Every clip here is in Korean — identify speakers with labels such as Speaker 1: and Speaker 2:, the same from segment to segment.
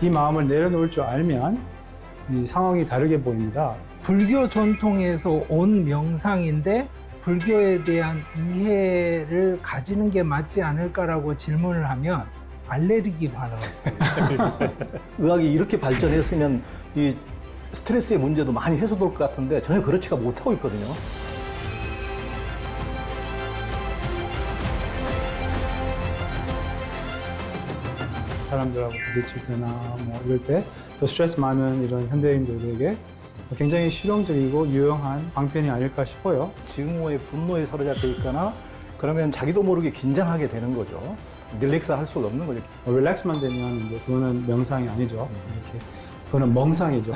Speaker 1: 이 마음을 내려놓을 줄 알면 이 상황이 다르게 보입니다.
Speaker 2: 불교 전통에서 온 명상인데 불교에 대한 이해를 가지는 게 맞지 않을까라고 질문을 하면 알레르기 반응.
Speaker 3: 의학이 이렇게 발전했으면 이 스트레스의 문제도 많이 해소될 것 같은데 전혀 그렇지가 못하고 있거든요.
Speaker 1: 사람들하고 부딪힐 때나 뭐 이럴 때 또 스트레스 많은 이런 현대인들에게 굉장히 실용적이고 유용한 방편이 아닐까 싶어요.
Speaker 3: 증오의 분노에 사로잡혀 있거나 그러면 자기도 모르게 긴장하게 되는 거죠. 릴렉스 할 수가 없는 거죠.
Speaker 1: 릴렉스만 되면 이제 그거는 명상이 아니죠. 이렇게 그거는 멍상이죠.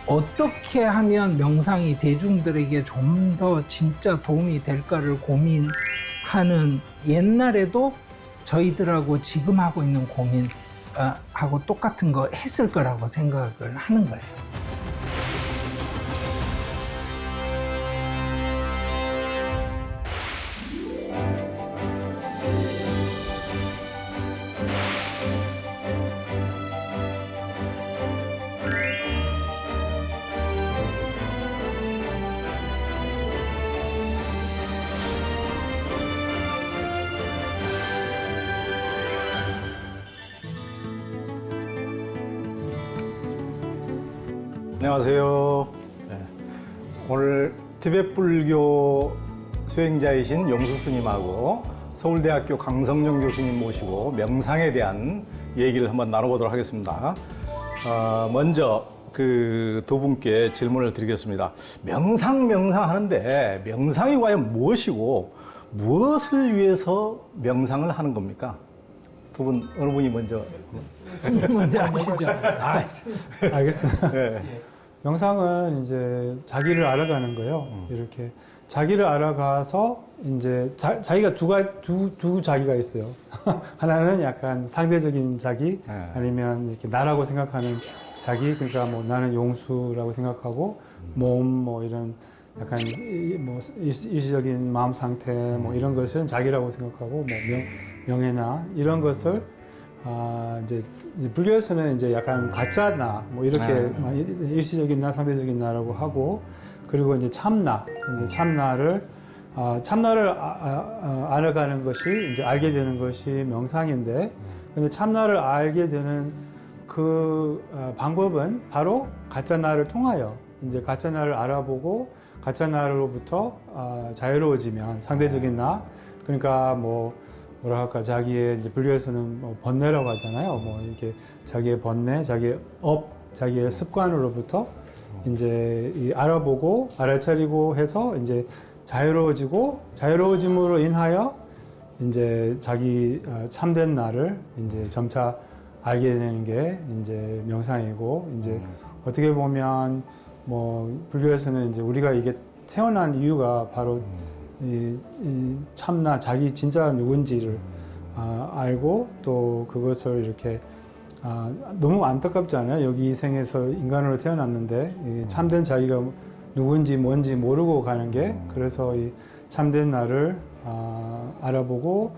Speaker 2: 어떻게 하면 명상이 대중들에게 좀 더 진짜 도움이 될까를 고민하는 옛날에도 저희들하고 지금 하고 있는 고민하고 똑같은 거 했을 거라고 생각을 하는 거예요.
Speaker 3: 안녕하세요. 네. 오늘 티베트 불교 수행자이신 용수 스님하고 서울대학교 강성용 교수님 모시고 명상에 대한 얘기를 한번 나눠보도록 하겠습니다. 먼저 그 두 분께 질문을 드리겠습니다. 명상 하는데 명상이 과연 무엇이고 무엇을 위해서 명상을 하는 겁니까? 두 분 어느 분이 먼저?
Speaker 2: 먼저 하시죠.
Speaker 1: 알겠습니다.
Speaker 3: 네.
Speaker 1: 명상은 이제 자기를 알아가는 거예요. 이렇게 자기를 알아가서 이제 자기가 두 자기가 있어요. 하나는 약간 상대적인 자기,
Speaker 3: 네.
Speaker 1: 아니면 이렇게 나라고 생각하는 자기. 그러니까 뭐 나는 용수라고 생각하고 몸 뭐 이런 약간 뭐 일시적인 마음 상태 뭐 이런 것은 자기라고 생각하고 뭐 명예나 이런 것을 이제 불교에서는 이제 약간 가짜 나, 뭐 이렇게 일시적인 나, 상대적인 나라고 하고, 그리고 이제 참나를 알아가는 것이 이제 알게 되는 것이 명상인데, 근데 참나를 알게 되는 그 방법은 바로 가짜 나를 통하여 이제 가짜 나를 알아보고 가짜 나로부터 자유로워지면 상대적인 나, 그러니까 뭐라 할까, 자기의 이제 불교에서는 뭐 번뇌라고 하잖아요. 뭐 이렇게 자기의 번뇌, 자기의 자기의 습관으로부터 이제 알아보고 알아차리고 해서 이제 자유로워짐으로 인하여 이제 자기 참된 나를 이제 점차 알게 되는 게 이제 명상이고, 이제 어떻게 보면 뭐 불교에서는 이제 우리가 이게 태어난 이유가 바로 이 참나, 자기 진짜 누군지를 알고 또 그것을 이렇게 너무 안타깝지 않아요? 여기 이 생에서 인간으로 태어났는데 이 참된 자기가 누군지 뭔지 모르고 가는 게, 그래서 이 참된 나를 알아보고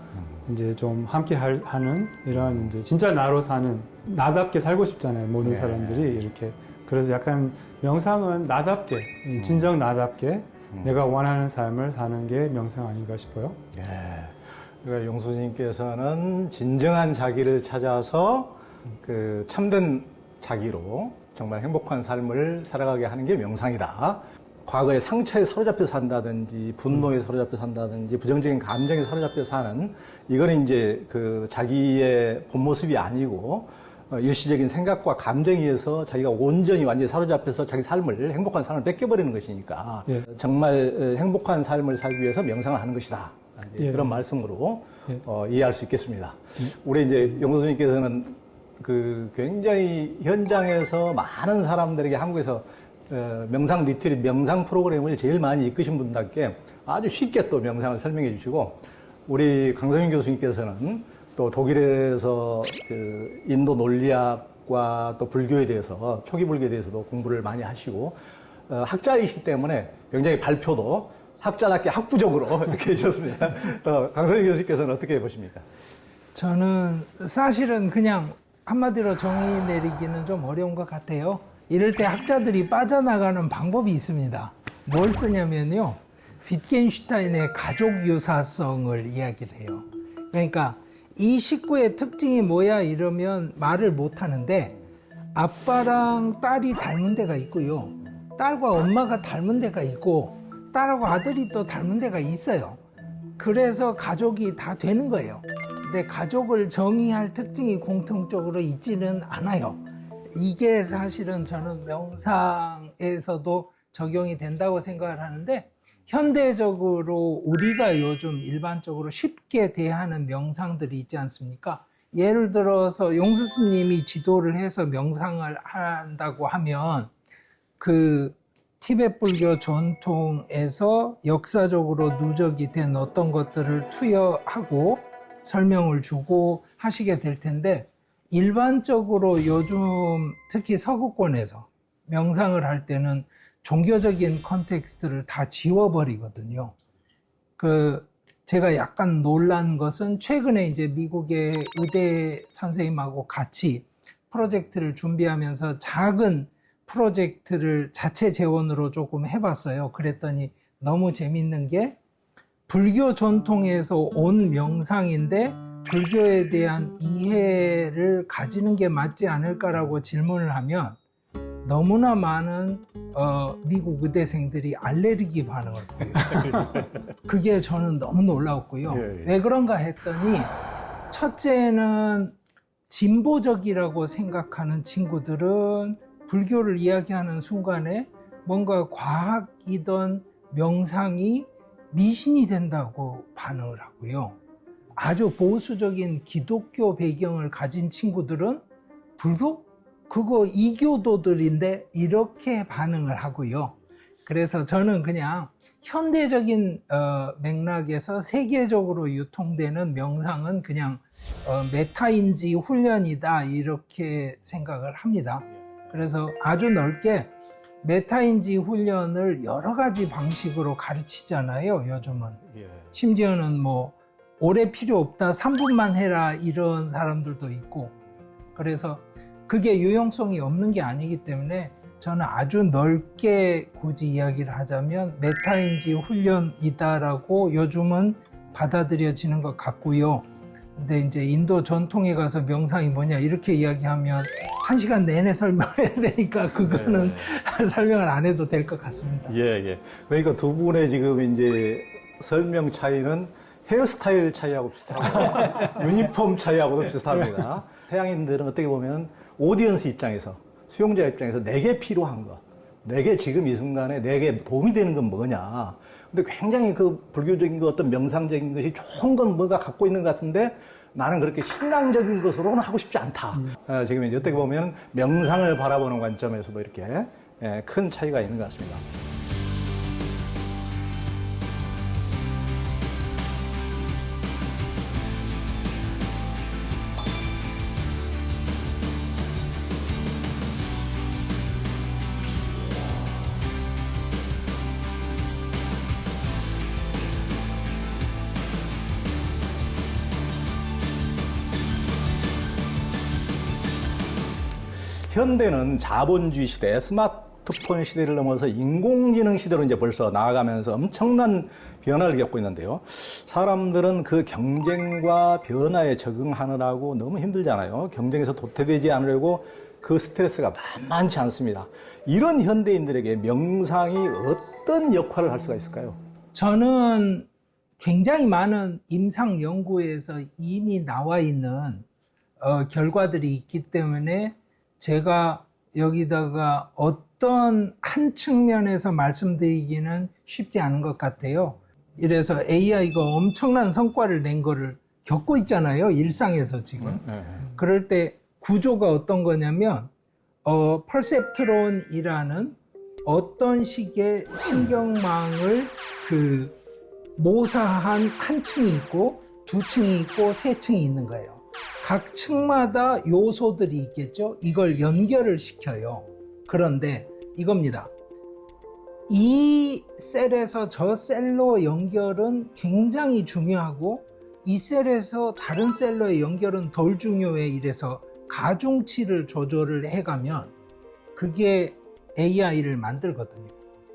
Speaker 1: 이제 좀 함께 하는 이런 이제 진짜 나로 사는, 나답게 살고 싶잖아요, 모든 사람들이 이렇게. 그래서 약간 명상은 나답게, 진정 나답게 내가 원하는 삶을 사는 게 명상 아닌가 싶어요.
Speaker 3: 예. 그러니까 용수님께서는 진정한 자기를 찾아서 그 참된 자기로 정말 행복한 삶을 살아가게 하는 게 명상이다. 과거의 상처에 사로잡혀 산다든지 분노에 사로잡혀 산다든지 부정적인 감정에 사로잡혀 사는, 이거는 이제 그 자기의 본 모습이 아니고 일시적인 생각과 감정에 의해서 자기가 온전히 완전히 사로잡혀서 자기 삶을, 행복한 삶을 뺏겨버리는 것이니까
Speaker 1: 예.
Speaker 3: 정말 행복한 삶을 살기 위해서 명상을 하는 것이다.
Speaker 1: 예.
Speaker 3: 그런 말씀으로 이해할 수 있겠습니다. 우리 이제 용수님께서는 그 굉장히 현장에서 많은 사람들에게 한국에서 명상 리트릿, 명상 프로그램을 제일 많이 이끄신 분답게 아주 쉽게 또 명상을 설명해 주시고, 우리 강성윤 교수님께서는 또 독일에서 그 인도 논리학과 또 불교에 대해서, 초기 불교에 대해서도 공부를 많이 하시고 학자이시기 때문에 굉장히 발표도 학자답게 학부적으로 이렇게 해주셨습니다. 강선희 교수님께서는 어떻게 보십니까?
Speaker 2: 저는 사실은 그냥 한마디로 정의 내리기는 좀 어려운 것 같아요. 이럴 때 학자들이 빠져나가는 방법이 있습니다. 뭘 쓰냐면요. 위트겐슈타인의 가족 유사성을 이야기를 해요. 그러니까 이 식구의 특징이 뭐야 이러면 말을 못 하는데 아빠랑 딸이 닮은 데가 있고요. 딸과 엄마가 닮은 데가 있고 딸하고 아들이 또 닮은 데가 있어요. 그래서 가족이 다 되는 거예요. 근데 가족을 정의할 특징이 공통적으로 있지는 않아요. 이게 사실은 저는 명상에서도 적용이 된다고 생각을 하는데 현대적으로 우리가 요즘 일반적으로 쉽게 대하는 명상들이 있지 않습니까? 예를 들어서 용수스님이 지도를 해서 명상을 한다고 하면 그 티베트 불교 전통에서 역사적으로 누적이 된 어떤 것들을 투여하고 설명을 주고 하시게 될 텐데 일반적으로 요즘 특히 서구권에서 명상을 할 때는 종교적인 컨텍스트를 다 지워버리거든요. 제가 약간 놀란 것은 최근에 이제 미국의 의대 선생님하고 같이 프로젝트를 준비하면서 작은 프로젝트를 자체 재원으로 조금 해봤어요. 그랬더니 너무 재밌는 게 불교 전통에서 온 명상인데 불교에 대한 이해를 가지는 게 맞지 않을까라고 질문을 하면 너무나 많은 미국 의대생들이 알레르기 반응을 보여요. 그게 저는 너무 놀라웠고요.
Speaker 3: 예, 예.
Speaker 2: 왜 그런가 했더니 첫째는 진보적이라고 생각하는 친구들은 불교를 이야기하는 순간에 뭔가 과학이던 명상이 미신이 된다고 반응을 하고요. 아주 보수적인 기독교 배경을 가진 친구들은 불교? 그거 이교도들인데 이렇게 반응을 하고요. 그래서 저는 그냥 현대적인 맥락에서 세계적으로 유통되는 명상은 그냥 메타인지 훈련이다 이렇게 생각을 합니다. 그래서 아주 넓게 메타인지 훈련을 여러 가지 방식으로 가르치잖아요, 요즘은. 심지어는 뭐 오래 필요 없다, 3분만 해라 이런 사람들도 있고. 그래서 그게 유용성이 없는 게 아니기 때문에 저는 아주 넓게 굳이 이야기를 하자면 메타인지 훈련이다라고 요즘은 받아들여지는 것 같고요. 근데 이제 인도 전통에 가서 명상이 뭐냐 이렇게 이야기하면 1시간 내내 설명해야 되니까 그거는 설명을 안 해도 될 것 같습니다.
Speaker 3: 예. 그러니까 두 분의 지금 이제 설명 차이는 헤어스타일 차이하고 비슷하고 유니폼 차이하고도 비슷합니다. 서양인들은 어떻게 보면 오디언스 입장에서 수용자 입장에서 내게 필요한 것, 내게 지금 이 순간에 내게 도움이 되는 건 뭐냐. 근데 굉장히 그 불교적인 것, 어떤 명상적인 것이 좋은 건 뭐가 갖고 있는 것 같은데 나는 그렇게 신앙적인 것으로는 하고 싶지 않다. 지금 이제 어떻게 보면 명상을 바라보는 관점에서도 이렇게 큰 차이가 있는 것 같습니다. 현대는 자본주의 시대, 스마트폰 시대를 넘어서 인공지능 시대로 이제 벌써 나아가면서 엄청난 변화를 겪고 있는데요. 사람들은 그 경쟁과 변화에 적응하느라고 너무 힘들잖아요. 경쟁에서 도태되지 않으려고 그 스트레스가 만만치 않습니다. 이런 현대인들에게 명상이 어떤 역할을 할 수가 있을까요?
Speaker 2: 저는 굉장히 많은 임상 연구에서 이미 나와 있는 결과들이 있기 때문에 제가 여기다가 어떤 한 측면에서 말씀드리기는 쉽지 않은 것 같아요. 이래서 AI가 엄청난 성과를 낸 거를 겪고 있잖아요. 일상에서 지금. 그럴 때 구조가 어떤 거냐면 퍼셉트론이라는 어떤 식의 신경망을 모사한 한 층이 있고 두 층이 있고 세 층이 있는 거예요. 각 층마다 요소들이 있겠죠. 이걸 연결을 시켜요. 그런데 이겁니다. 이 셀에서 저 셀로 연결은 굉장히 중요하고 이 셀에서 다른 셀로의 연결은 덜 중요해. 이래서 가중치를 조절을 해가면 그게 AI를 만들거든요.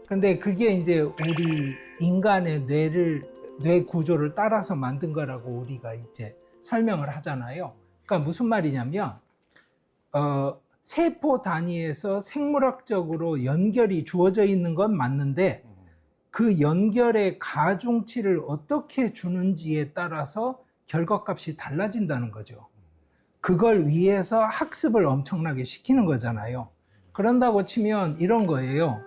Speaker 2: 근데 그게 이제 우리 인간의 뇌 구조를 따라서 만든 거라고 우리가 이제 설명을 하잖아요. 그러니까 무슨 말이냐면 세포 단위에서 생물학적으로 연결이 주어져 있는 건 맞는데 그 연결의 가중치를 어떻게 주는지에 따라서 결과값이 달라진다는 거죠. 그걸 위해서 학습을 엄청나게 시키는 거잖아요. 그런다고 치면 이런 거예요.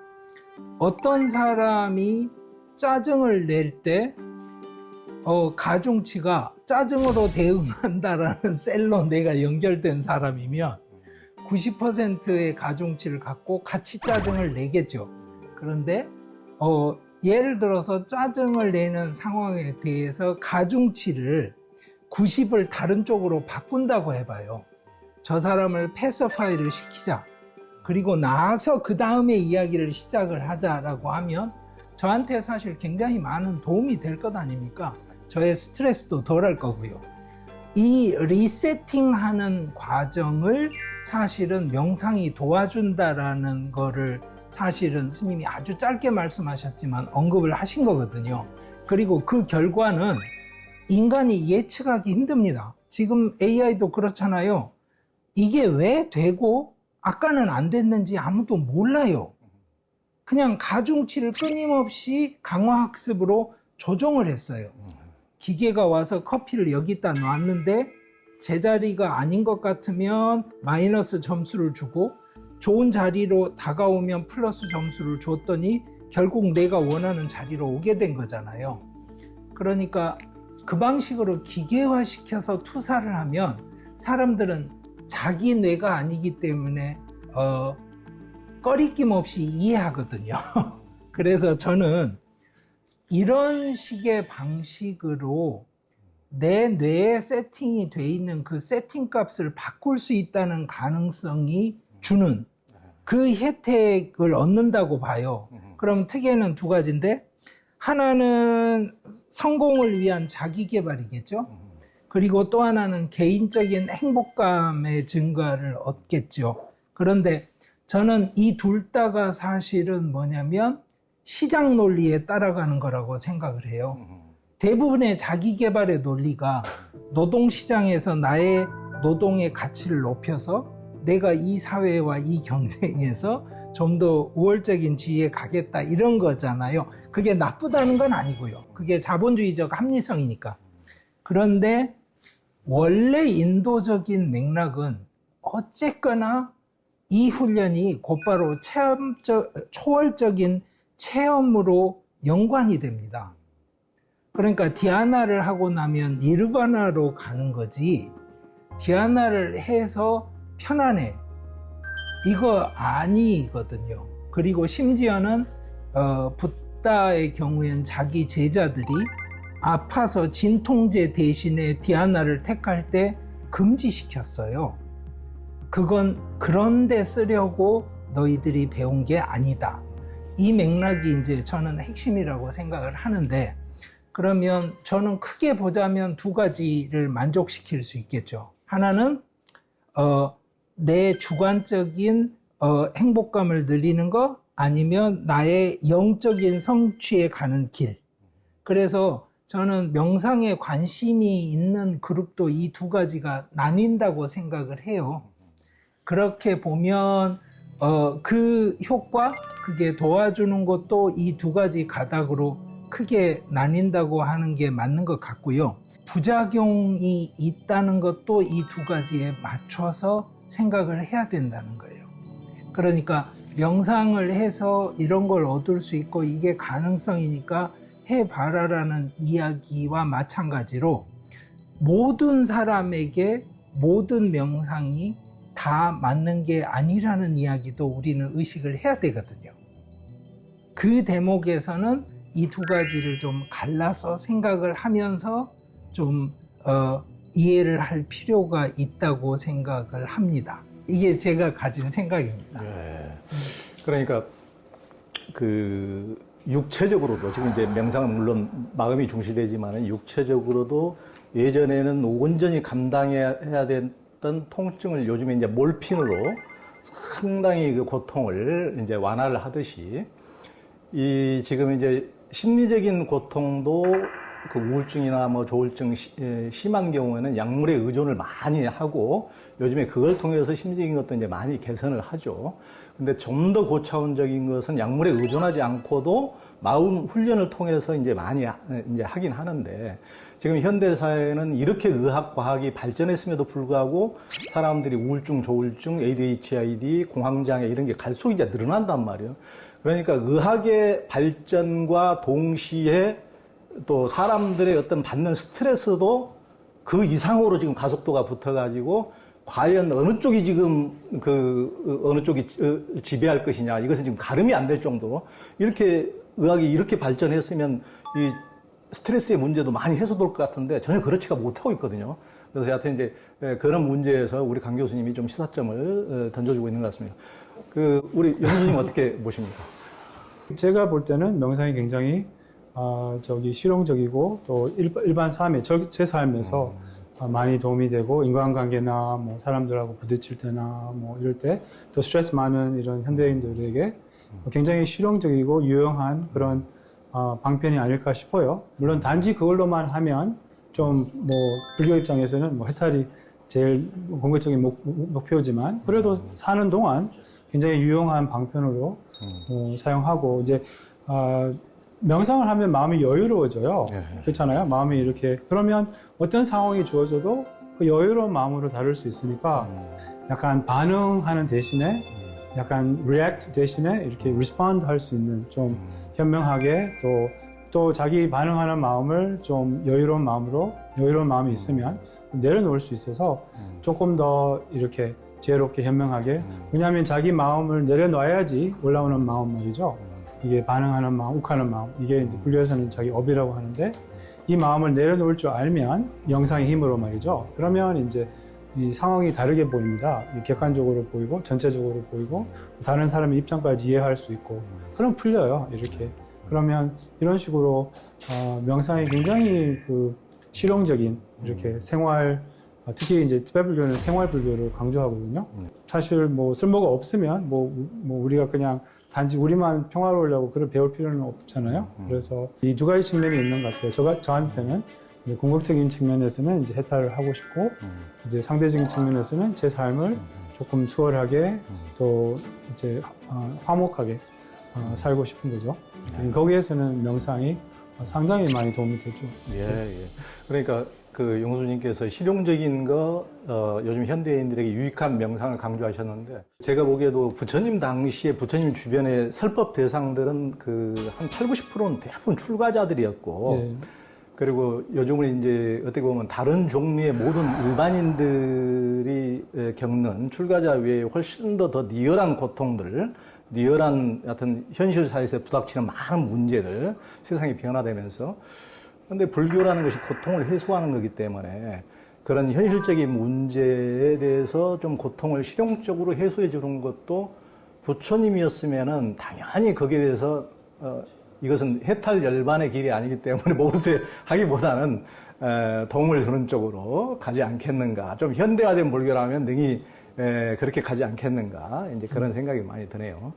Speaker 2: 어떤 사람이 짜증을 낼 때 가중치가 짜증으로 대응한다라는 셀로 내가 연결된 사람이면 90%의 가중치를 갖고 같이 짜증을 내겠죠. 그런데 예를 들어서 짜증을 내는 상황에 대해서 가중치를 90을 다른 쪽으로 바꾼다고 해봐요. 저 사람을 패서파이를 시키자. 그리고 나서 그 다음에 이야기를 시작을 하자라고 하면 저한테 사실 굉장히 많은 도움이 될 것 아닙니까? 저의 스트레스도 덜할 거고요. 이 리세팅하는 과정을 사실은 명상이 도와준다라는 거를 사실은 스님이 아주 짧게 말씀하셨지만 언급을 하신 거거든요. 그리고 그 결과는 인간이 예측하기 힘듭니다. 지금 AI도 그렇잖아요. 이게 왜 되고 아까는 안 됐는지 아무도 몰라요. 그냥 가중치를 끊임없이 강화학습으로 조정을 했어요. 기계가 와서 커피를 여기다 놨는데 제자리가 아닌 것 같으면 마이너스 점수를 주고 좋은 자리로 다가오면 플러스 점수를 줬더니 결국 내가 원하는 자리로 오게 된 거잖아요. 그러니까 그 방식으로 기계화시켜서 투사를 하면 사람들은 자기 뇌가 아니기 때문에 꺼리낌 없이 이해하거든요. 그래서 저는 이런 식의 방식으로 내 뇌에 세팅이 돼 있는 그 세팅 값을 바꿀 수 있다는 가능성이 주는 그 혜택을 얻는다고 봐요. 그럼 특혜는 두 가지인데, 하나는 성공을 위한 자기 개발이겠죠. 그리고 또 하나는 개인적인 행복감의 증가를 얻겠죠. 그런데 저는 이 둘 다가 사실은 뭐냐면 시장 논리에 따라가는 거라고 생각을 해요. 대부분의 자기 개발의 논리가 노동시장에서 나의 노동의 가치를 높여서 내가 이 사회와 이 경쟁에서 좀 더 우월적인 지위에 가겠다 이런 거잖아요. 그게 나쁘다는 건 아니고요. 그게 자본주의적 합리성이니까. 그런데 원래 인도적인 맥락은 어쨌거나 이 훈련이 곧바로 초월적인 체험으로 연관이 됩니다. 그러니까 디아나를 하고 나면 니르바나로 가는 거지, 디아나를 해서 편안해, 이거 아니거든요. 그리고 심지어는 붓다의 경우엔 자기 제자들이 아파서 진통제 대신에 디아나를 택할 때 금지시켰어요. 그건 그런데 쓰려고 너희들이 배운 게 아니다. 이 맥락이 이제 저는 핵심이라고 생각을 하는데, 그러면 저는 크게 보자면 두 가지를 만족시킬 수 있겠죠. 하나는 내 주관적인 행복감을 늘리는 거, 아니면 나의 영적인 성취에 가는 길. 그래서 저는 명상에 관심이 있는 그룹도 이 두 가지가 나뉜다고 생각을 해요. 그렇게 보면 그 효과, 그게 도와주는 것도 이 두 가지 가닥으로 크게 나뉜다고 하는 게 맞는 것 같고요. 부작용이 있다는 것도 이 두 가지에 맞춰서 생각을 해야 된다는 거예요. 그러니까 명상을 해서 이런 걸 얻을 수 있고 이게 가능성이니까 해봐라라는 이야기와 마찬가지로 모든 사람에게 모든 명상이 다 맞는 게 아니라는 이야기도 우리는 의식을 해야 되거든요. 그 대목에서는 이 두 가지를 좀 갈라서 생각을 하면서 좀 이해를 할 필요가 있다고 생각을 합니다. 이게 제가 가진 생각입니다.
Speaker 3: 네. 그러니까 그 육체적으로도 지금 이제 명상은 물론 마음이 중시되지만은 육체적으로도 예전에는 온전히 감당해야 됐던 통증을 요즘에 이제 몰핀으로 상당히 그 고통을 이제 완화를 하듯이 이 지금 이제 심리적인 고통도 그 우울증이나 뭐 조울증 심한 경우에는 약물에 의존을 많이 하고 요즘에 그걸 통해서 심리적인 것도 이제 많이 개선을 하죠. 근데 좀 더 고차원적인 것은 약물에 의존하지 않고도 마음 훈련을 통해서 이제 많이 이제 하긴 하는데 지금 현대 사회는 이렇게 의학 과학이 발전했음에도 불구하고 사람들이 우울증, 조울증, ADHD, 공황장애 이런 게 갈수록 이제 늘어난단 말이에요. 그러니까 의학의 발전과 동시에 또 사람들의 어떤 받는 스트레스도 그 이상으로 지금 가속도가 붙어가지고 과연 어느 쪽이 지금 어느 쪽이 지배할 것이냐 이것은 지금 가름이 안 될 정도로 이렇게 의학이 이렇게 발전했으면 이 스트레스의 문제도 많이 해소될 것 같은데 전혀 그렇지가 못하고 있거든요. 그래서 여하튼 이제 그런 문제에서 우리 강 교수님이 좀 시사점을 던져주고 있는 것 같습니다. 우리 영 교수님 어떻게 보십니까?
Speaker 1: 제가 볼 때는 명상이 굉장히 실용적이고 또 일반 삶에 제 삶에서 많이 도움이 되고 인간관계나 뭐 사람들하고 부딪힐 때나 뭐 이럴 때 또 스트레스 많은 이런 현대인들에게 굉장히 실용적이고 유용한 그런 방편이 아닐까 싶어요. 물론 단지 그걸로만 하면 좀 뭐 불교 입장에서는 뭐 해탈이 제일 궁극적인 목표지만 그래도 사는 동안 굉장히 유용한 방편으로 사용하고 이제 명상을 하면 마음이 여유로워져요. 그렇잖아요. 마음이 이렇게 그러면 어떤 상황이 주어져도 그 여유로운 마음으로 다룰 수 있으니까 약간 반응하는 대신에 약간 react 대신에 이렇게 respond 할 수 있는 좀 현명하게 또 자기 반응하는 마음을 좀 여유로운 마음이 있으면 내려놓을 수 있어서 조금 더 이렇게 지혜롭게 현명하게 왜냐하면 자기 마음을 내려놔야지 올라오는 마음 말이죠. 이게 반응하는 마음, 욱하는 마음 이게 이제 불교에서는 자기 업이라고 하는데 이 마음을 내려놓을 줄 알면 명상의 힘으로 말이죠. 그러면 이제 이 상황이 다르게 보입니다. 객관적으로 보이고 전체적으로 보이고 다른 사람의 입장까지 이해할 수 있고 그럼 풀려요. 이렇게 그러면 이런 식으로 명상이 굉장히 실용적인 이렇게 생활 특히 이제 티베트 불교는 생활 불교를 강조하거든요. 사실 뭐 쓸모가 없으면 뭐 우리가 그냥 단지 우리만 평화로우려고 그걸 배울 필요는 없잖아요. 그래서 이 두 가지 측면이 있는 것 같아요. 저한테는 궁극적인 측면에서는 이제 해탈을 하고 싶고 이제 상대적인 측면에서는 제 삶을 조금 수월하게 또 이제 화목하게 살고 싶은 거죠. 거기에서는 명상이 상당히 많이 도움이 되죠.
Speaker 3: 예. 그러니까 용수님께서 실용적인 거 요즘 현대인들에게 유익한 명상을 강조하셨는데 제가 보기에도 부처님 당시에 부처님 주변의 설법 대상들은 한 80~90%는 대부분 출가자들이었고
Speaker 1: 예.
Speaker 3: 그리고 요즘은 이제 어떻게 보면 다른 종류의 모든 일반인들이 겪는 출가자 외에 훨씬 더 니얼한 고통들, 니얼한 하여튼 현실 사회에서 부닥치는 많은 문제들, 세상이 변화되면서 근데 불교라는 것이 고통을 해소하는 거기 때문에 그런 현실적인 문제에 대해서 좀 고통을 실용적으로 해소해 주는 것도 부처님이었으면은 당연히 거기에 대해서 이것은 해탈 열반의 길이 아니기 때문에 모세 하기보다는 도움을 주는 쪽으로 가지 않겠는가. 좀 현대화된 불교라면 능히 그렇게 가지 않겠는가. 이제 그런 생각이 많이 드네요.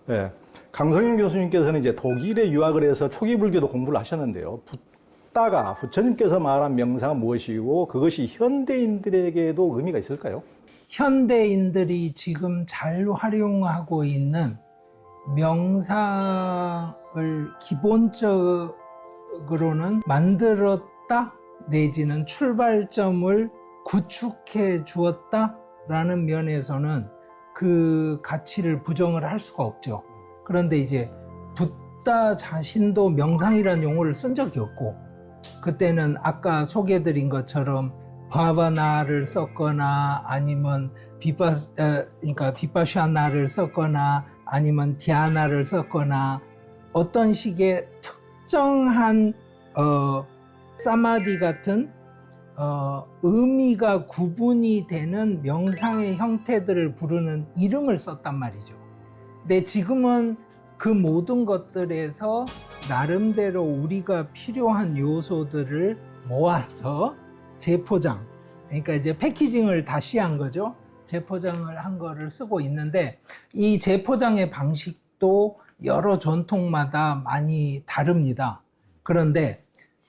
Speaker 3: 네. 강성윤 교수님께서는 이제 독일에 유학을 해서 초기 불교도 공부를 하셨는데요. 부처님께서 말한 명상은 무엇이고 그것이 현대인들에게도 의미가 있을까요?
Speaker 2: 현대인들이 지금 잘 활용하고 있는 명상을 기본적으로는 만들었다 내지는 출발점을 구축해 주었다라는 면에서는 그 가치를 부정을 할 수가 없죠. 그런데 이제 붓다 자신도 명상이라는 용어를 쓴 적이 없고 그때는 아까 소개해드린 것처럼 바바나를 썼거나 아니면 비파샤나를 썼거나 아니면 디아나를 썼거나 어떤 식의 특정한 사마디 같은 의미가 구분이 되는 명상의 형태들을 부르는 이름을 썼단 말이죠. 근데 지금은 그 모든 것들에서 나름대로 우리가 필요한 요소들을 모아서 재포장, 그러니까 이제 패키징을 다시 한 거죠. 재포장을 한 거를 쓰고 있는데, 이 재포장의 방식도 여러 전통마다 많이 다릅니다. 그런데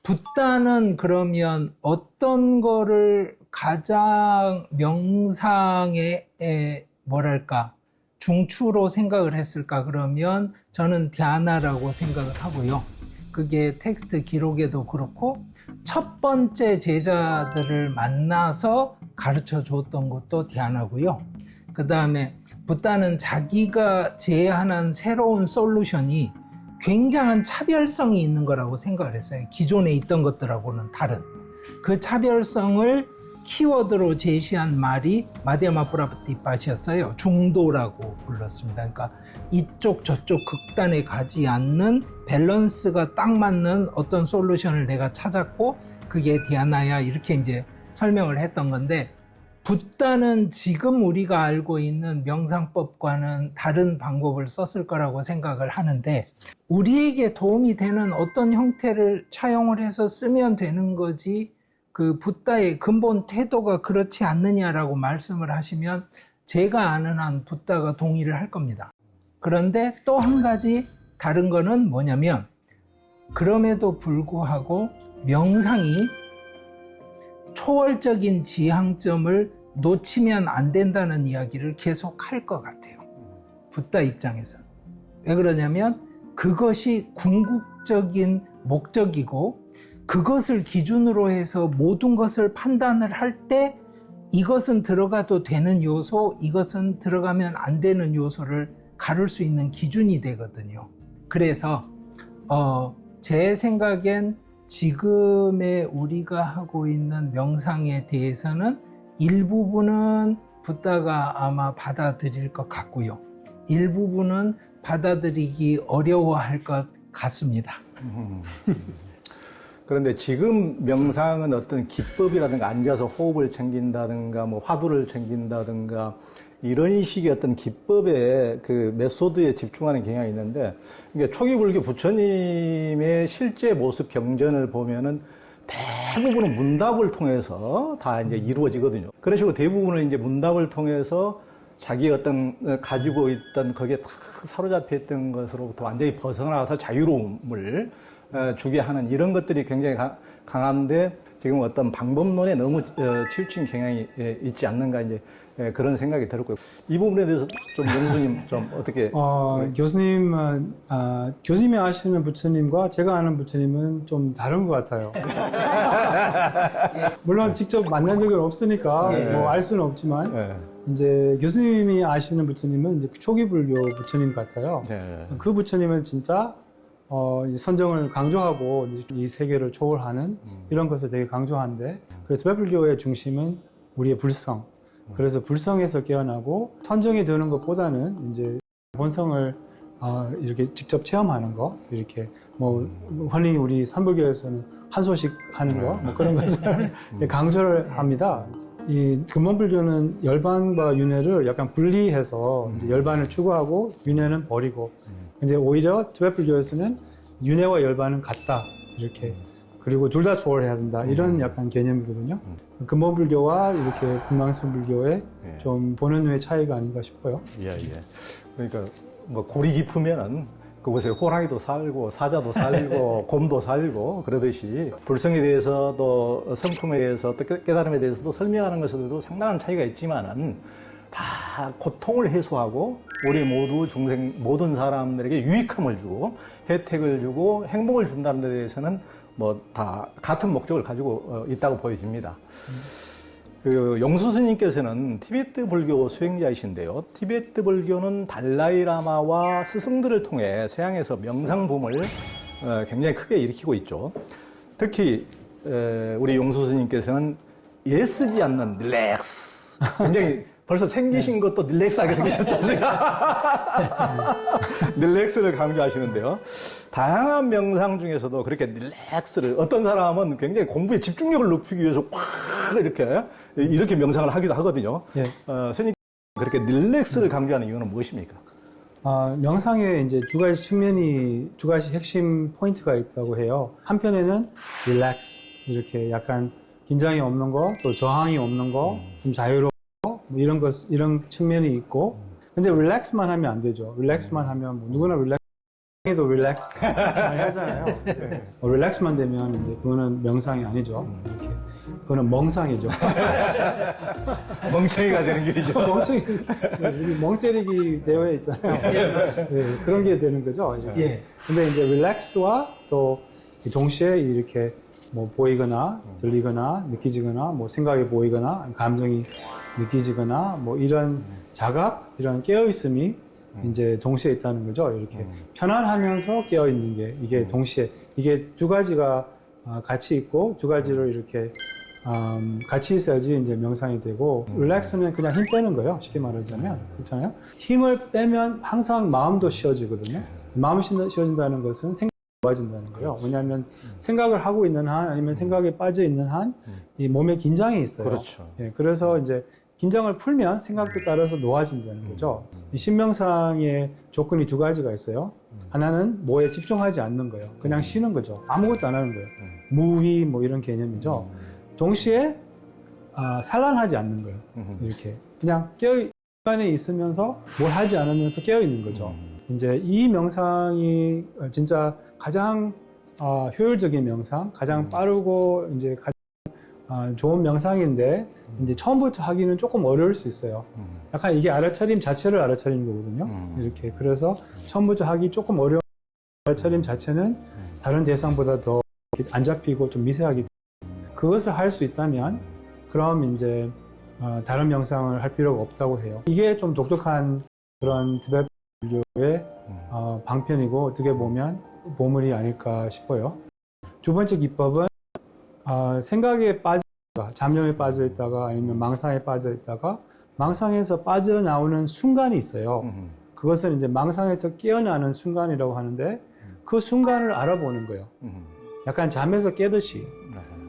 Speaker 2: 붓다는 그러면 어떤 거를 가장 명상의 뭐랄까 중추로 생각을 했을까? 그러면 저는 디아나라고 생각을 하고요. 그게 텍스트 기록에도 그렇고 첫 번째 제자들을 만나서 가르쳐 줬던 것도 디아나고요. 그 다음에 붓다는 자기가 제안한 새로운 솔루션이 굉장한 차별성이 있는 거라고 생각을 했어요. 기존에 있던 것들하고는 다른. 그 차별성을 키워드로 제시한 말이 마디아마 프라티팟이었어요. 중도라고 불렀습니다. 그러니까 이쪽 저쪽 극단에 가지 않는 밸런스가 딱 맞는 어떤 솔루션을 내가 찾았고 그게 디아나야, 이렇게 이제 설명을 했던 건데, 붓다는 지금 우리가 알고 있는 명상법과는 다른 방법을 썼을 거라고 생각을 하는데, 우리에게 도움이 되는 어떤 형태를 차용을 해서 쓰면 되는 거지, 그 붓다의 근본 태도가 그렇지 않느냐라고 말씀을 하시면 제가 아는 한 붓다가 동의를 할 겁니다. 그런데 또 한 가지 다른 거는 뭐냐면, 그럼에도 불구하고 명상이 초월적인 지향점을 놓치면 안 된다는 이야기를 계속 할 것 같아요. 붓다 입장에서는. 왜 그러냐면 그것이 궁극적인 목적이고, 그것을 기준으로 해서 모든 것을 판단을 할 때 이것은 들어가도 되는 요소, 이것은 들어가면 안 되는 요소를 가를 수 있는 기준이 되거든요. 그래서 제 생각엔 지금의 우리가 하고 있는 명상에 대해서는 일부분은 붓다가 아마 받아들일 것 같고요. 일부분은 받아들이기 어려워할 것 같습니다.
Speaker 3: 그런데 지금 명상은 어떤 기법이라든가 앉아서 호흡을 챙긴다든가 뭐 화두를 챙긴다든가 이런 식의 어떤 기법의 그 메소드에 집중하는 경향이 있는데, 이게 초기 불교 부처님의 실제 모습 경전을 보면은 대부분은 문답을 통해서 다 이제 이루어지거든요. 그런 식으로 대부분은 이제 문답을 통해서 자기 어떤 가지고 있던 거기에 탁 사로잡혀 있던 것으로부터 완전히 벗어나서 자유로움을 주게 하는 이런 것들이 굉장히 강한데, 지금 어떤 방법론에 너무 치우친 경향이 있지 않는가, 이제 그런 생각이 들었고요. 이 부분에 대해서 좀 명수님 좀 어떻게?
Speaker 1: 교수님은 교수님이 아시는 부처님과 제가 아는 부처님은 좀 다른 것 같아요. 물론 직접 만난 적은 없으니까 뭐 알 수는 없지만 이제 교수님이 아시는 부처님은 이제 초기 불교 부처님 같아요. 그 부처님은 진짜 이 선정을 강조하고 이 세계를 초월하는 이런 것을 되게 강조하는데, 그래서 티베트불교의 중심은 우리의 불성. 그래서 불성에서 깨어나고 선정이 드는 것보다는 이제 본성을 이렇게 직접 체험하는 거, 이렇게 뭐 흔히 우리 삼불교에서는 한 소식 하는 거, 뭐 그런 것을 강조를 합니다. 이 근본불교는 열반과 윤회를 약간 분리해서 이제 열반을 추구하고 윤회는 버리고, 이제 오히려 티베트불교에서는 윤회와 열반은 같다, 이렇게, 그리고 둘 다 초월해야 된다, 이런 약간 개념이거든요. 근본불교와 이렇게 금강승불교의 좀 보는 뇌의 차이가 아닌가 싶어요.
Speaker 3: 그러니까 뭐 골이 깊으면은 그곳에 호랑이도 살고 사자도 살고 곰도 살고 그러듯이, 불성에 대해서 또 성품에 대해서 또 깨달음에 대해서도 설명하는 것에도 상당한 차이가 있지만은 다 고통을 해소하고 우리 모두 중생 모든 사람들에게 유익함을 주고 혜택을 주고 행복을 준다는 데 대해서는 뭐 다 같은 목적을 가지고 있다고 보여집니다. 그 용수 스님께서는 티베트 불교 수행자이신데요. 티베트 불교는 달라이라마와 스승들을 통해 서양에서 명상 붐을 굉장히 크게 일으키고 있죠. 특히 우리 용수 스님께서는 애쓰지 않는 릴렉스, 굉장히 벌써 생기신 것도 릴렉스하게 생기셨잖아요. 릴렉스를 강조하시는데요. 다양한 명상 중에서도 그렇게 릴렉스를, 어떤 사람은 굉장히 공부에 집중력을 높이기 위해서 꽉 이렇게 명상을 하기도 하거든요. 스님 그렇게 릴렉스를 강조하는 이유는 무엇입니까?
Speaker 1: 명상에 이제 두 가지 핵심 포인트가 있다고 해요. 한편에는 릴렉스, 이렇게 약간 긴장이 없는 거, 또 저항이 없는 거, 좀 자유로운 거, 뭐 이런 측면이 있고, 근데 릴렉스만 하면 안 되죠. 릴렉스만 하면 뭐 누구나 릴렉스도 릴렉스 많이 하잖아요. 릴렉스만 되면 이제 그거는 명상이 아니죠. 이렇게. 그거는 멍상이죠.
Speaker 3: 멍청이가 되는 길이죠.
Speaker 1: 멍청이, 우리 멍 때리기 대회 있잖아요. 네, 그런 게 되는 거죠.
Speaker 2: 예.
Speaker 1: 근데 이제 릴렉스와 또 동시에 이렇게 뭐 보이거나 들리거나 느끼지거나 뭐 생각이 보이거나 감정이 느끼지거나 뭐 이런 자각, 이런 깨어있음이 이제 동시에 있다는 거죠. 이렇게 편안하면서 깨어있는 게 이게 동시에 이게 두 가지가 같이 있고 두 가지로 이렇게 같이 있어야지 이제 명상이 되고 릴렉스는 그냥 힘 빼는 거예요. 쉽게 말하자면 그렇잖아요. 힘을 빼면 항상 마음도 쉬어지거든요. 마음이 쉬어진다는 것은 생각이 좋아진다는 거예요. 왜냐하면 생각을 하고 있는 한 아니면 생각에 빠져 있는 한 이 몸에 긴장이 있어요.
Speaker 3: 그렇죠.
Speaker 1: 예, 그래서 이제 긴장을 풀면 생각도 따라서 놓아진다는 거죠. 이 신명상의 조건이 두 가지가 있어요. 하나는 뭐에 집중하지 않는 거예요. 그냥 쉬는 거죠. 아무것도 안 하는 거예요. 무위 뭐 이런 개념이죠. 동시에 산란하지 않는 거예요. 이렇게 그냥 시간에 있으면서 뭘 하지 않으면서 깨어 있는 거죠. 이제 이 명상이 진짜 가장 효율적인 명상, 가장 빠르고 이제 가장 좋은 명상인데 이제 처음부터 하기는 조금 어려울 수 있어요. 약간 이게 알아차림 자체를 알아차리는 거거든요. 이렇게 그래서 처음부터 하기 조금 어려운 알아차림 자체는 다른 대상보다 더 안 잡히고 좀 미세하기 때문에 그것을 할 수 있다면 그럼 이제 다른 명상을 할 필요가 없다고 해요. 이게 좀 독특한 그런 티베트 불교의 방편이고 어떻게 보면 보물이 아닐까 싶어요. 두 번째 기법은 생각에 빠져 있다가 잡념에 빠져 있다가 아니면 망상에 빠져 있다가 망상에서 빠져나오는 순간이 있어요. 그것은 이제 망상에서 깨어나는 순간이라고 하는데 그 순간을 알아보는 거예요. 약간 잠에서 깨듯이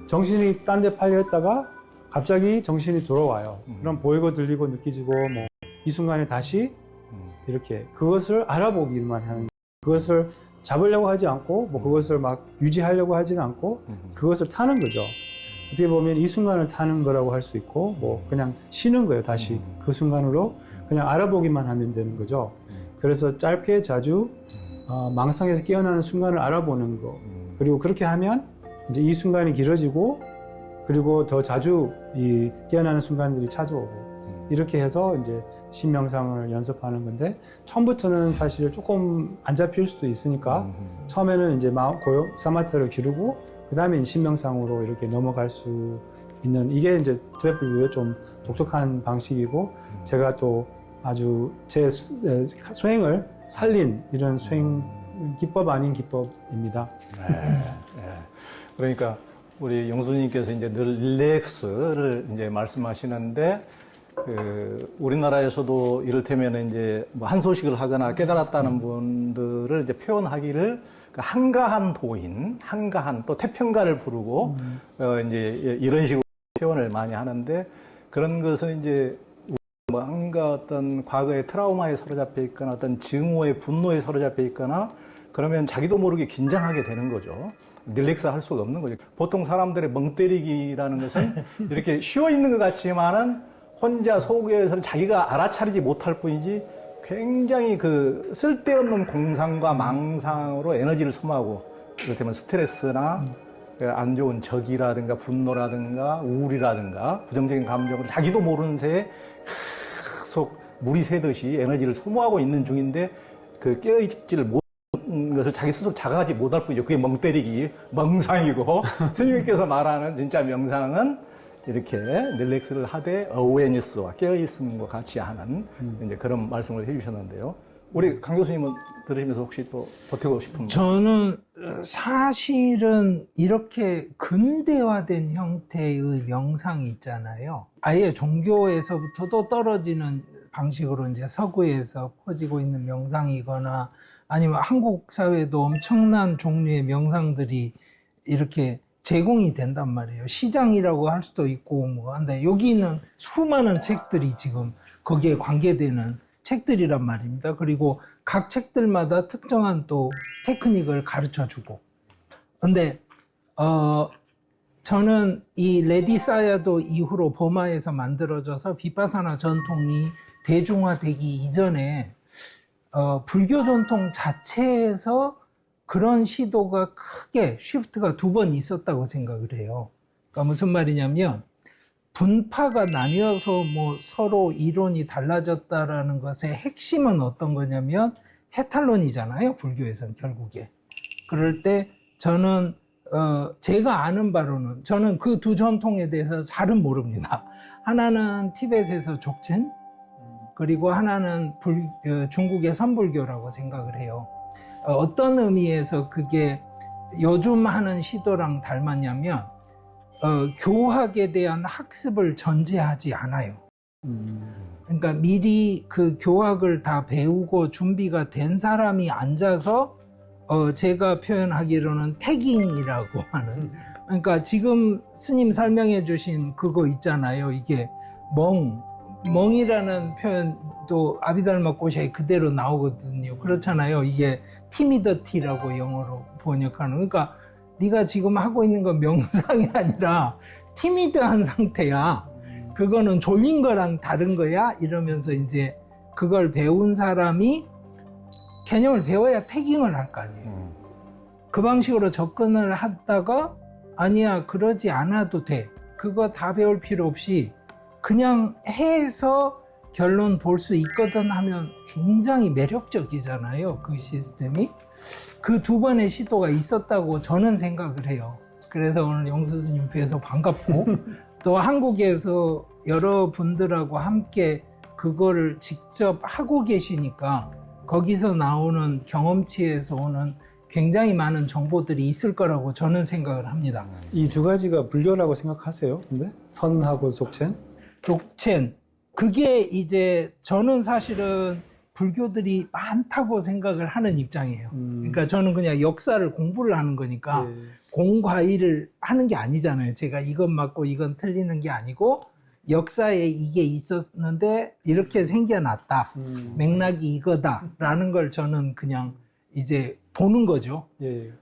Speaker 1: 정신이 딴 데 팔려 있다가 갑자기 정신이 돌아와요. 그럼 보이고 들리고 느끼지고 뭐 이 순간에 다시 이렇게 그것을 알아보기만 하는 거예요. 그것을 잡으려고 하지 않고 뭐 그것을 막 유지하려고 하지는 않고 그것을 타는 거죠. 어떻게 보면 이 순간을 타는 거라고 할 수 있고 뭐 그냥 쉬는 거예요. 다시 그 순간으로 그냥 알아보기만 하면 되는 거죠. 그래서 짧게 자주 망상에서 깨어나는 순간을 알아보는 거. 그리고 그렇게 하면 이제 이 순간이 길어지고 그리고 더 자주 이 깨어나는 순간들이 찾아오고 이렇게 해서 이제 신명상을 연습하는 건데 처음부터는 사실 조금 안 잡힐 수도 있으니까 처음에는 이제 사마타를 기르고 그 다음에 신명상으로 이렇게 넘어갈 수 있는 이게 이제 티베트 불교의 좀 독특한 방식이고 제가 또 아주 제 수행을 살린 이런 수행 기법 아닌 기법입니다.
Speaker 3: 그러니까 우리 영수님께서 이제 늘 릴렉스를 이제 말씀하시는데 우리나라에서도 이를테면 이제 뭐 한 소식을 하거나 깨달았다는 분들을 이제 표현하기를 한가한 도인, 한가한 또 태평가를 부르고 이제 이런 식으로 표현을 많이 하는데 그런 것은 이제 뭔가 어떤 과거의 트라우마에 사로잡혀 있거나 어떤 증오의 분노에 사로잡혀 있거나 그러면 자기도 모르게 긴장하게 되는 거죠. 릴렉스 할 수가 없는 거죠. 보통 사람들의 멍 때리기라는 것은 이렇게 쉬어 있는 것 같지만은 혼자 속에서는 자기가 알아차리지 못할 뿐이지 굉장히 그 쓸데없는 공상과 망상으로 에너지를 소모하고 이를테면 스트레스나 안 좋은 적이라든가 분노라든가 우울이라든가 부정적인 감정으로 자기도 모르는 새에 계속 물이 새듯이 에너지를 소모하고 있는 중인데 그 깨어있지를 못하는 것을 자기 스스로 자각하지 못할 뿐이죠. 그게 멍 때리기, 멍상이고 스님께서 말하는 진짜 명상은 이렇게 릴렉스를 하되 어웨니스와 깨어있음과 같이 하는 이제 그런 말씀을 해주셨는데요. 우리 강 교수님은 들으시면서 혹시 또 보태고 싶은
Speaker 2: 저는 사실은 이렇게 근대화된 형태의 명상이 있잖아요. 아예 종교에서부터도 떨어지는 방식으로 이제 서구에서 퍼지고 있는 명상이거나 아니면 한국 사회도 엄청난 종류의 명상들이 이렇게 제공이 된단 말이에요. 시장이라고 할 수도 있고 뭐 한데 여기는 수많은 책들이 지금 거기에 관계되는 책들이란 말입니다. 그리고 각 책들마다 특정한 또 테크닉을 가르쳐 주고. 근데, 저는 이 레디사야도 이후로 버마에서 만들어져서 비파사나 전통이 대중화되기 이전에 불교 전통 자체에서 그런 시도가 크게 쉬프트가 2번 있었다고 생각을 해요. 그러니까 무슨 말이냐면 분파가 나뉘어서 뭐 서로 이론이 달라졌다라는 것의 핵심은 어떤 거냐면 해탈론이잖아요. 불교에서는 결국에. 그럴 때 저는 제가 아는 바로는 저는 그 두 전통에 대해서 잘은 모릅니다. 하나는 티벳에서 족첸, 그리고 하나는 중국의 선불교라고 생각을 해요. 어떤 의미에서 그게 요즘 하는 시도랑 닮았냐면 교학에 대한 학습을 전제하지 않아요. 그러니까 미리 그 교학을 다 배우고 준비가 된 사람이 앉아서 제가 표현하기로는 태깅이라고 하는, 그러니까 지금 스님 설명해 주신 그거 있잖아요. 이게 멍이라는 표현도 아비달마 꼬샤에 그대로 나오거든요. 그렇잖아요. 이게 티미더티라고 영어로 번역하는. 그러니까 네가 지금 하고 있는 건 명상이 아니라 티미드한 상태야. 그거는 졸린 거랑 다른 거야. 이러면서 이제 그걸 배운 사람이 개념을 배워야 태깅을 할 거 아니에요. 그 방식으로 접근을 하다가 아니야, 그러지 않아도 돼. 그거 다 배울 필요 없이 그냥 해서 결론 볼 수 있거든 하면 굉장히 매력적이잖아요. 그 시스템이. 그 2번의 시도가 있었다고 저는 생각을 해요. 그래서 오늘 영수 스님 뵈서 반갑고 또 한국에서 여러분들하고 함께 그거를 직접 하고 계시니까 거기서 나오는 경험치에서 오는 굉장히 많은 정보들이 있을 거라고 저는 생각을 합니다.
Speaker 1: 이 2가지가 불교라고 생각하세요? 근데 선하고 족첸?
Speaker 2: 족첸, 그게 이제 저는 사실은 불교들이 많다고 생각을 하는 입장이에요. 그러니까 저는 그냥 역사를 공부를 하는 거니까
Speaker 1: 예.
Speaker 2: 공과의를 하는 게 아니잖아요. 제가 이건 맞고 이건 틀리는 게 아니고 역사에 이게 있었는데 이렇게 생겨났다. 맥락이 이거다라는 걸 저는 그냥 이제 보는 거죠.
Speaker 1: 예.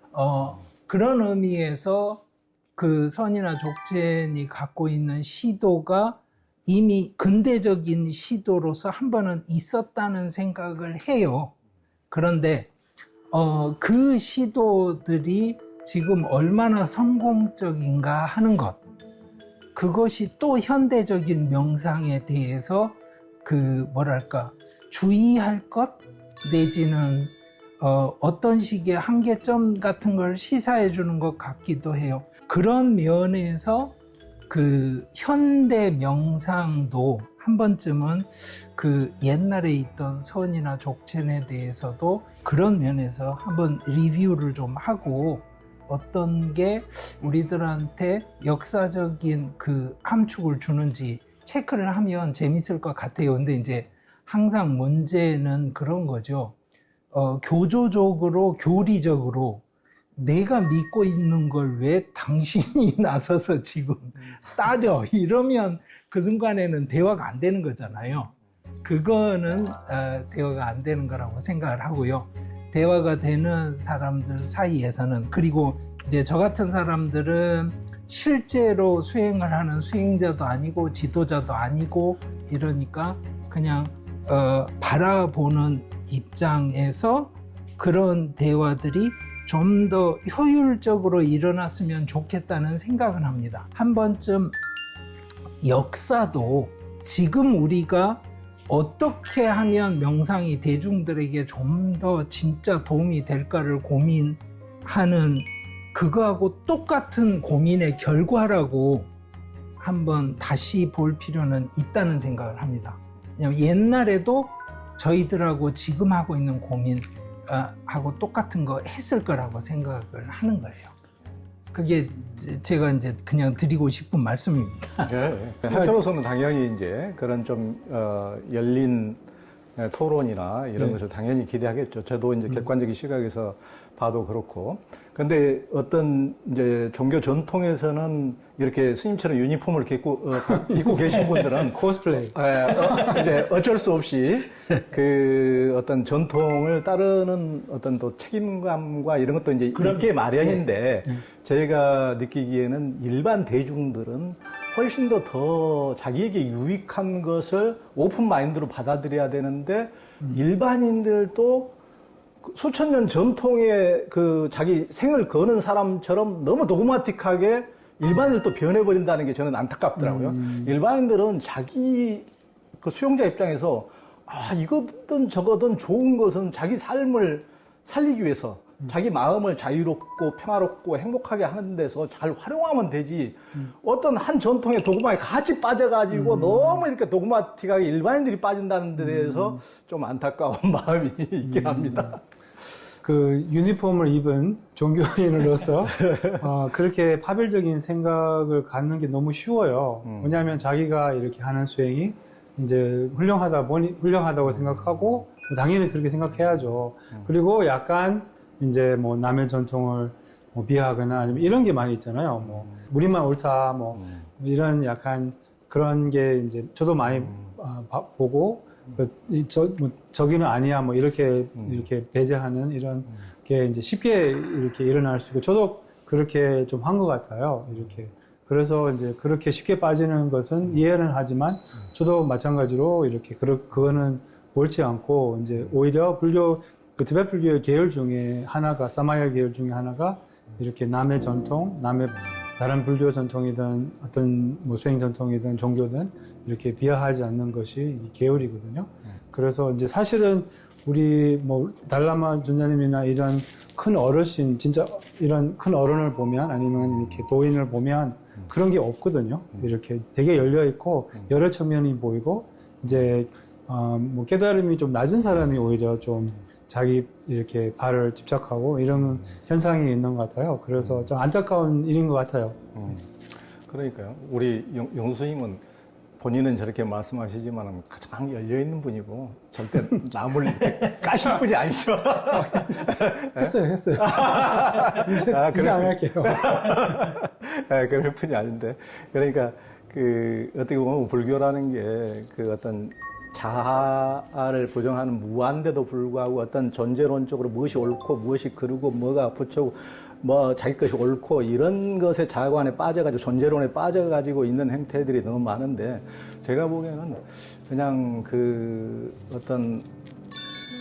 Speaker 2: 그런 의미에서 그 선이나 족첸이 갖고 있는 시도가 이미 근대적인 시도로서 한 번은 있었다는 생각을 해요. 그런데 그 시도들이 지금 얼마나 성공적인가 하는 것, 그것이 또 현대적인 명상에 대해서 그 뭐랄까 주의할 것 내지는 어떤 식의 한계점 같은 걸 시사해 주는 것 같기도 해요. 그런 면에서 그 현대 명상도 한 번쯤은 그 옛날에 있던 선이나 족첸에 대해서도 그런 면에서 한번 리뷰를 좀 하고 어떤 게 우리들한테 역사적인 그 함축을 주는지 체크를 하면 재밌을 것 같아요. 근데 이제 항상 문제는 그런 거죠. 교조적으로, 교리적으로 내가 믿고 있는 걸 왜 당신이 나서서 지금 따져? 이러면 그 순간에는 대화가 안 되는 거잖아요. 그거는 대화가 안 되는 거라고 생각을 하고요. 대화가 되는 사람들 사이에서는, 그리고 이제 저 같은 사람들은 실제로 수행을 하는 수행자도 아니고 지도자도 아니고 이러니까 그냥 바라보는 입장에서 그런 대화들이 좀 더 효율적으로 일어났으면 좋겠다는 생각을 합니다. 한 번쯤 역사도 지금 우리가 어떻게 하면 명상이 대중들에게 좀 더 진짜 도움이 될까를 고민하는 그거하고 똑같은 고민의 결과라고 한번 다시 볼 필요는 있다는 생각을 합니다. 왜냐하면 옛날에도 저희들하고 지금 하고 있는 고민 하고 똑같은 거 했을 거라고 생각을 하는 거예요. 그게 제가 이제 그냥 드리고 싶은 말씀입니다.
Speaker 3: 네. 학자로서는 당연히 이제 그런 좀 열린 토론이나 이런
Speaker 1: 네.
Speaker 3: 것을 당연히 기대하겠죠. 저도 이제 객관적인 시각에서 봐도 그렇고. 근데 어떤 이제 종교 전통에서는 이렇게 스님처럼 유니폼을 입고 계신 분들은
Speaker 1: 코스플레이.
Speaker 3: 이제 어쩔 수 없이 그 어떤 전통을 따르는 어떤 또 책임감과 이런 것도 이제 있게 마련인데 저희가 느끼기에는 일반 대중들은 훨씬 더 자기에게 유익한 것을 오픈 마인드로 받아들여야 되는데 일반인들도 수천 년 전통의 그 자기 생을 거는 사람처럼 너무 도그마틱하게 일반인을 또 변해버린다는 게 저는 안타깝더라고요. 일반인들은 자기 그 수용자 입장에서 이거든 저거든 좋은 것은 자기 삶을 살리기 위해서 자기 마음을 자유롭고 평화롭고 행복하게 하는 데서 잘 활용하면 되지. 어떤 한 전통의 도그마에 같이 빠져가지고 너무 이렇게 도그마틱하게 일반인들이 빠진다는 데 대해서 좀 안타까운 마음이 있긴 합니다.
Speaker 1: 그 유니폼을 입은 종교인으로서 그렇게 파별적인 생각을 갖는 게 너무 쉬워요. 왜냐하면 자기가 이렇게 하는 수행이 이제 훌륭하다고 생각하고 뭐 당연히 그렇게 생각해야죠. 그리고 약간 이제 뭐 남의 전통을 뭐 비하하거나 아니면 이런 게 많이 있잖아요. 뭐 우리만 옳다 뭐 이런 약간 그런 게 이제 저도 많이 보고 저기는 아니야 뭐 이렇게 배제하는 이런 게 이제 쉽게 이렇게 일어날 수 있고 저도 그렇게 좀 한 것 같아요. 이렇게 그래서 이제 그렇게 쉽게 빠지는 것은 이해는 하지만 저도 마찬가지로 이렇게 그거는 옳지 않고 이제 오히려 불교 그 티베트 불교의 계열 중에 하나가 사마야 계열 중에 하나가 이렇게 남의 전통, 남의 다른 불교 전통이든 어떤 뭐 수행 전통이든 종교든 이렇게 비하하지 않는 것이 이 계율이거든요. 그래서 이제 사실은 우리 뭐 달라마 존자님이나 이런 큰 어르신, 진짜 이런 큰 어른을 보면 아니면 이렇게 도인을 보면 그런 게 없거든요. 이렇게 되게 열려 있고 여러 측면이 보이고 이제 뭐 깨달음이 좀 낮은 사람이 오히려 좀 자기 이렇게 발을 집착하고 이런 현상이 있는 것 같아요. 그래서 좀 안타까운 일인 것 같아요.
Speaker 3: 그러니까요. 우리 용수님은 본인은 저렇게 말씀하시지만 가장 열려있는 분이고 절대 남을 까실 분이 아니죠.
Speaker 1: 했어요. 이제
Speaker 3: 그럴
Speaker 1: 안 할게요.
Speaker 3: 그럴 분이 아닌데. 그러니까 그 어떻게 보면 불교라는 게 그 어떤 자아를 부정하는 무한데도 불구하고 어떤 존재론적으로 무엇이 옳고 무엇이 그르고 뭐가 부처고 뭐 자기 것이 옳고 이런 것에 자아관에 빠져가지고 존재론에 빠져가지고 있는 행태들이 너무 많은데 제가 보기에는 그냥 그 어떤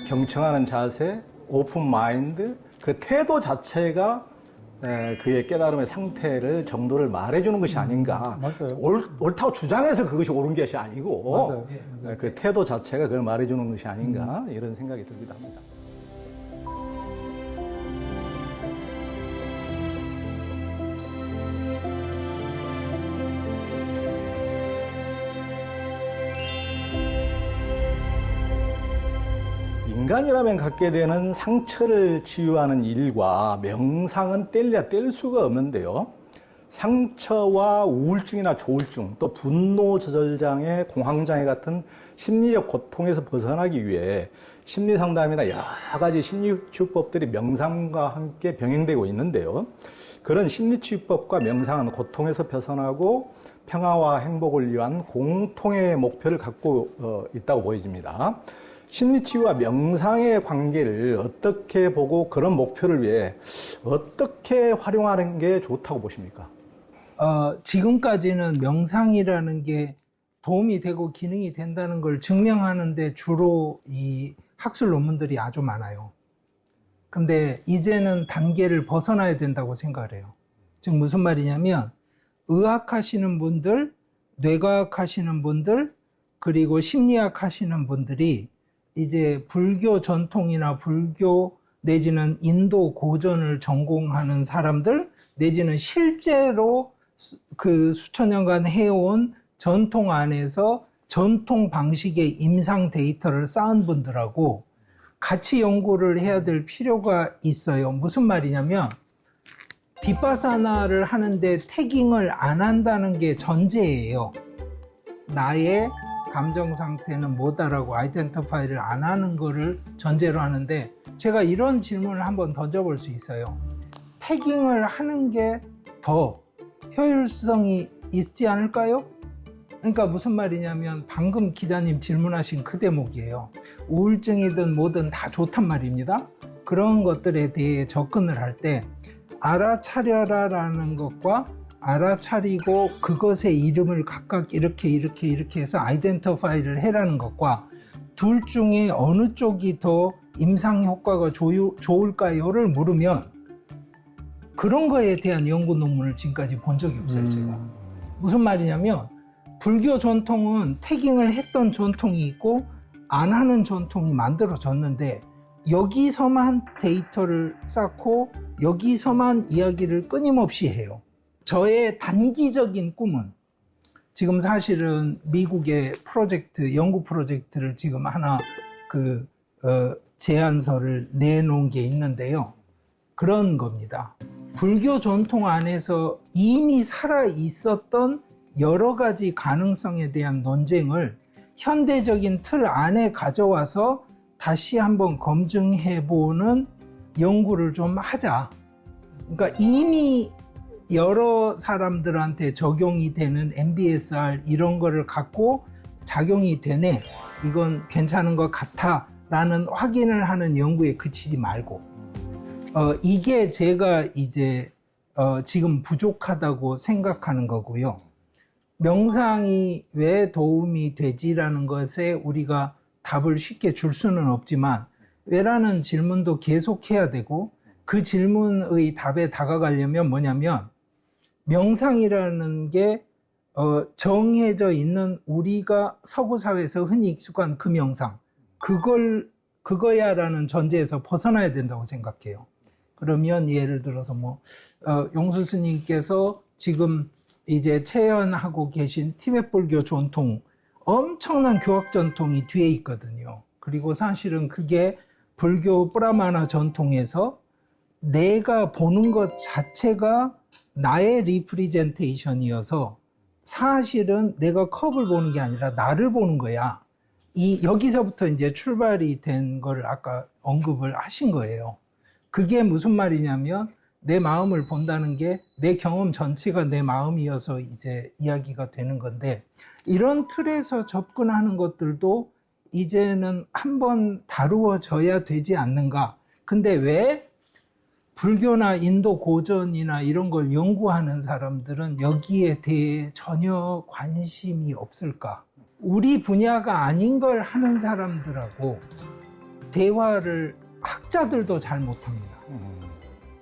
Speaker 3: 경청하는 자세, 오픈 마인드 그 태도 자체가 그의 깨달음의 상태를 정도를 말해주는 것이 아닌가.
Speaker 1: 맞아요.
Speaker 3: 옳다고 주장해서 그것이 옳은 것이 아니고
Speaker 1: 맞아요.
Speaker 3: 그 태도 자체가 그걸 말해주는 것이 아닌가 이런 생각이 들기도 합니다. 인간이라면 갖게 되는 상처를 치유하는 일과 명상은 뗄래야 뗄 수가 없는데요. 상처와 우울증이나 조울증, 또 분노 조절장애, 공황장애 같은 심리적 고통에서 벗어나기 위해 심리상담이나 여러 가지 심리치유법들이 명상과 함께 병행되고 있는데요. 그런 심리치유법과 명상은 고통에서 벗어나고 평화와 행복을 위한 공통의 목표를 갖고 있다고 보여집니다. 심리치유와 명상의 관계를 어떻게 보고 그런 목표를 위해 어떻게 활용하는 게 좋다고 보십니까?
Speaker 2: 지금까지는 명상이라는 게 도움이 되고 기능이 된다는 걸 증명하는데 주로 이 학술 논문들이 아주 많아요. 근데 이제는 단계를 벗어나야 된다고 생각을 해요. 즉 무슨 말이냐면 의학 하시는 분들, 뇌과학 하시는 분들, 그리고 심리학 하시는 분들이 이제 불교 전통이나 불교 내지는 인도 고전을 전공하는 사람들 내지는 실제로 그 수천 년간 해온 전통 안에서 전통 방식의 임상 데이터를 쌓은 분들하고 같이 연구를 해야 될 필요가 있어요. 무슨 말이냐면 빗바사나를 하는데 태깅을 안 한다는 게 전제예요. 나의 감정 상태는 뭐다라고 아이덴티파이를 안 하는 거를 전제로 하는데, 제가 이런 질문을 한번 던져볼 수 있어요. 태깅을 하는 게 더 효율성이 있지 않을까요? 그러니까 무슨 말이냐면 방금 기자님 질문하신 그 대목이에요. 우울증이든 뭐든 다 좋단 말입니다. 그런 것들에 대해 접근을 할 때 알아차려라라는 것과 알아차리고 그것의 이름을 각각 이렇게 해서 아이덴티파이를 해라는 것과 둘 중에 어느 쪽이 더 임상 효과가 좋을까요를 물으면 그런 거에 대한 연구 논문을 지금까지 본 적이 없어요. 제가. 무슨 말이냐면 불교 전통은 태깅을 했던 전통이 있고 안 하는 전통이 만들어졌는데, 여기서만 데이터를 쌓고 여기서만 이야기를 끊임없이 해요. 저의 단기적인 꿈은 지금 사실은 미국의 연구 프로젝트를 지금 하나 제안서를 내놓은 게 있는데요. 그런 겁니다. 불교 전통 안에서 이미 살아 있었던 여러 가지 가능성에 대한 논쟁을 현대적인 틀 안에 가져와서 다시 한번 검증해보는 연구를 좀 하자. 그러니까 이미 여러 사람들한테 적용이 되는 MBSR 이런 거를 갖고 작용이 되네, 이건 괜찮은 것 같아 라는 확인을 하는 연구에 그치지 말고, 이게 제가 이제 지금 부족하다고 생각하는 거고요. 명상이 왜 도움이 되지라는 것에 우리가 답을 쉽게 줄 수는 없지만 왜라는 질문도 계속해야 되고, 그 질문의 답에 다가가려면 뭐냐면 명상이라는 게 정해져 있는 우리가 서구 사회에서 흔히 익숙한 그 명상, 그거야라는 전제에서 벗어나야 된다고 생각해요. 그러면 예를 들어서 용수 스님께서 지금 이제 체현하고 계신 티베트 불교 전통, 엄청난 교학 전통이 뒤에 있거든요. 그리고 사실은 그게 불교 브라마나 전통에서 내가 보는 것 자체가 나의 리프리젠테이션이어서 사실은 내가 컵을 보는 게 아니라 나를 보는 거야. 여기서부터 이제 출발이 된 걸 아까 언급을 하신 거예요. 그게 무슨 말이냐면 내 마음을 본다는 게 내 경험 전체가 내 마음이어서 이제 이야기가 되는 건데, 이런 틀에서 접근하는 것들도 이제는 한번 다루어져야 되지 않는가. 근데 왜 불교나 인도 고전이나 이런 걸 연구하는 사람들은 여기에 대해 전혀 관심이 없을까? 우리 분야가 아닌 걸 하는 사람들하고 대화를 학자들도 잘 못합니다.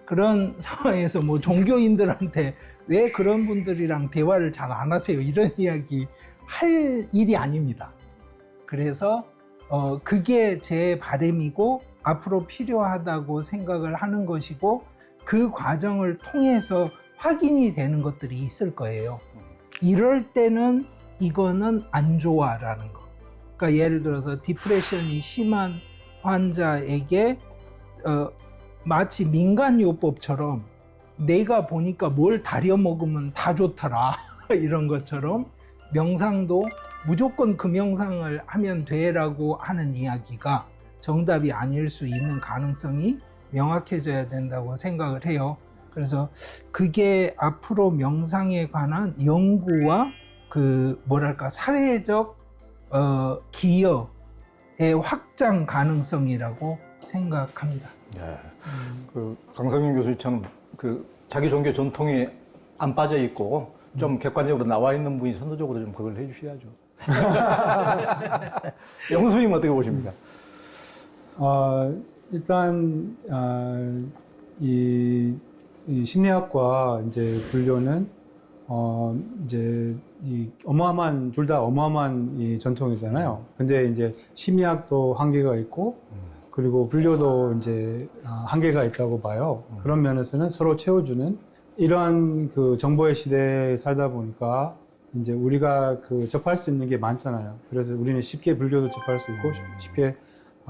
Speaker 2: 그런 상황에서 종교인들한테 왜 그런 분들이랑 대화를 잘 안 하세요? 이런 이야기 할 일이 아닙니다. 그래서 그게 제 바람이고 앞으로 필요하다고 생각을 하는 것이고, 그 과정을 통해서 확인이 되는 것들이 있을 거예요. 이럴 때는 이거는 안 좋아라는 거. 그러니까 예를 들어서 디프레션이 심한 환자에게 마치 민간요법처럼 내가 보니까 뭘 다려 먹으면 다 좋더라 이런 것처럼 명상도 무조건 그 명상을 하면 돼라고 하는 이야기가 정답이 아닐 수 있는 가능성이 명확해져야 된다고 생각을 해요. 그래서 그게 앞으로 명상에 관한 연구와 사회적 기여의 확장 가능성이라고 생각합니다.
Speaker 3: 네. 강성윤 교수님처럼 자기 종교 전통에 안 빠져 있고 좀 객관적으로 나와 있는 분이 선도적으로 좀 그걸 해주셔야죠. 영수님 어떻게 보십니까?
Speaker 1: 일단 이 심리학과 이제 불교는 이제 둘 다 어마어마한 이 전통이잖아요. 근데 이제 심리학도 한계가 있고, 그리고 불교도 이제 한계가 있다고 봐요. 그런 면에서는 서로 채워주는 이러한 정보의 시대에 살다 보니까 이제 우리가 접할 수 있는 게 많잖아요. 그래서 우리는 쉽게 불교도 접할 수 있고 쉽게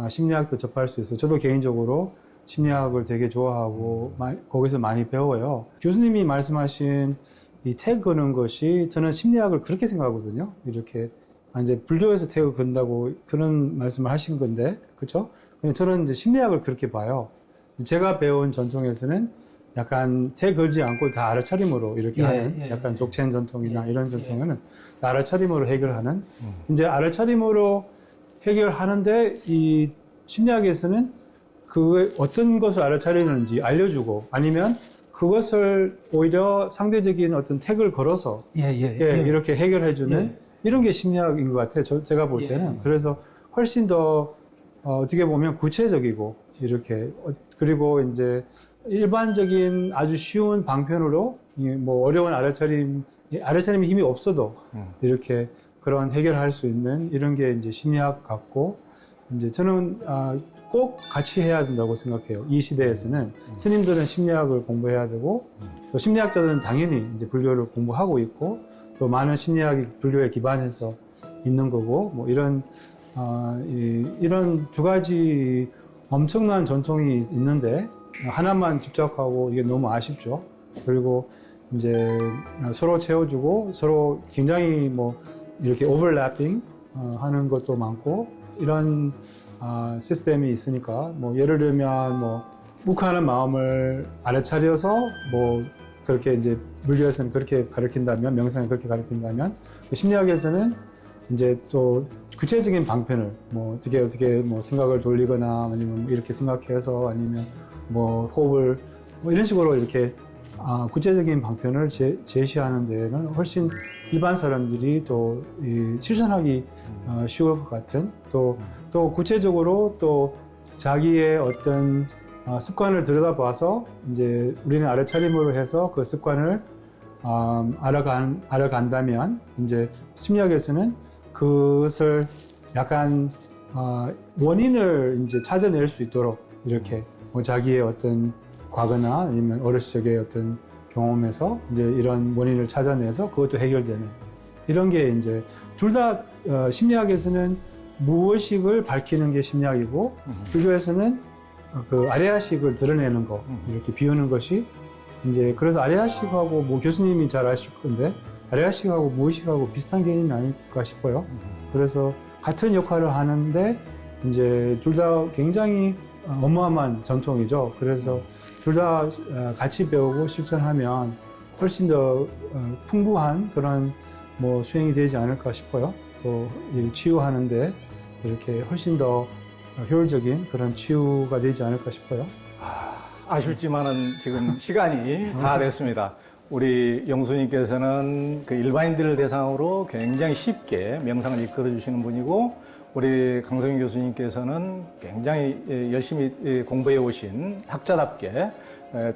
Speaker 1: 심리학도 접할 수 있어요. 저도 개인적으로 심리학을 되게 좋아하고 거기서 많이 배워요. 교수님이 말씀하신 이 태그는 것이 저는 심리학을 그렇게 생각하거든요. 이렇게 이제 불교에서 택을 건다고 그런 말씀을 하신 건데, 그렇죠? 근데 저는 이제 심리학을 그렇게 봐요. 제가 배운 전통에서는 약간 택 걸지 않고 다 알아차림으로 이렇게 하는 약간 족첸 전통이나 이런 전통에는 다 알아차림으로 해결하는 이제 알아차림으로 해결하는데 이 심리학에서는 그 어떤 것을 알아차리는지 알려주고 아니면 그것을 오히려 상대적인 어떤 택을 걸어서 이렇게 해결해주는 이런 게 심리학인 것 같아요. 제가 볼 때는. 그래서 훨씬 더 어떻게 보면 구체적이고 이렇게 그리고 이제 일반적인 아주 쉬운 방편으로 뭐 어려운 알아차림이 힘이 없어도 이렇게 그런 해결할 수 있는 이런 게 이제 심리학 같고 이제 저는 꼭 같이 해야 된다고 생각해요. 이 시대에서는 스님들은 심리학을 공부해야 되고 또 심리학자들은 당연히 이제 불교를 공부하고 있고 또 많은 심리학이 불교에 기반해서 있는 거고 뭐 이런 두 가지 엄청난 전통이 있는데 하나만 집착하고 이게 너무 아쉽죠. 그리고 이제 서로 채워주고 서로 굉장히 뭐 이렇게 오버래핑 하는 것도 많고 이런 시스템이 있으니까 뭐 예를 들면 뭐 묵하는 마음을 알아차려서 뭐 그렇게 이제 불교에서는 그렇게 가르친다면 명상에 그렇게 가르친다면 심리학에서는 이제 또 구체적인 방편을 뭐 어떻게 뭐 생각을 돌리거나 아니면 뭐 이렇게 생각해서 아니면 뭐 호흡을 뭐 이런 식으로 이렇게 구체적인 방편을 제시하는 데는 훨씬 일반 사람들이 또 실천하기 쉬울 것 같은 또 구체적으로 또 자기의 어떤 습관을 들여다봐서 이제 우리는 알아차림으로 해서 그 습관을 알아간다면 이제 심리학에서는 그것을 약간 원인을 이제 찾아낼 수 있도록 이렇게 뭐 자기의 어떤 과거나 아니면 어렸을 적의 어떤 경험에서 이제 이런 원인을 찾아내서 그것도 해결되는 이런 게 이제 둘 다 심리학에서는 무의식을 밝히는 게 심리학이고 불교에서는 그 아레아식을 드러내는 거 이렇게 비우는 것이 이제 그래서 아레아식하고 뭐 교수님이 잘 아실 건데 아레아식하고 무의식하고 비슷한 개념이 아닐까 싶어요. 그래서 같은 역할을 하는데 이제 둘 다 굉장히 어마어마한 전통이죠. 그래서 둘 다 같이 배우고 실천하면 훨씬 더 풍부한 그런 뭐 수행이 되지 않을까 싶어요. 또 치유하는데 이렇게 훨씬 더 효율적인 그런 치유가 되지 않을까 싶어요.
Speaker 3: 아쉽지만은 지금 시간이 다 됐습니다. 우리 영수님께서는 그 일반인들을 대상으로 굉장히 쉽게 명상을 이끌어 주시는 분이고 우리 강성윤 교수님께서는 굉장히 열심히 공부해 오신 학자답게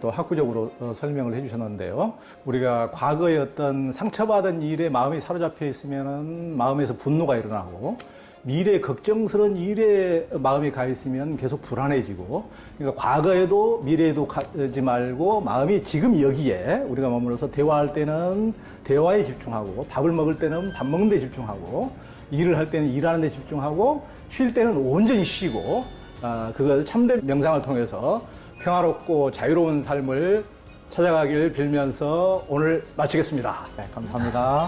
Speaker 3: 또 학구적으로 설명을 해 주셨는데요. 우리가 과거에 어떤 상처받은 일에 마음이 사로잡혀 있으면 마음에서 분노가 일어나고 미래에 걱정스러운 일에 마음이 가 있으면 계속 불안해지고 그러니까 과거에도 미래에도 가지 말고 마음이 지금 여기에 우리가 머물러서 대화할 때는 대화에 집중하고 밥을 먹을 때는 밥 먹는 데 집중하고 일을 할 때는 일하는 데 집중하고 쉴 때는 온전히 쉬고 그걸 참된 명상을 통해서 평화롭고 자유로운 삶을 찾아가길 빌면서 오늘 마치겠습니다. 네, 감사합니다.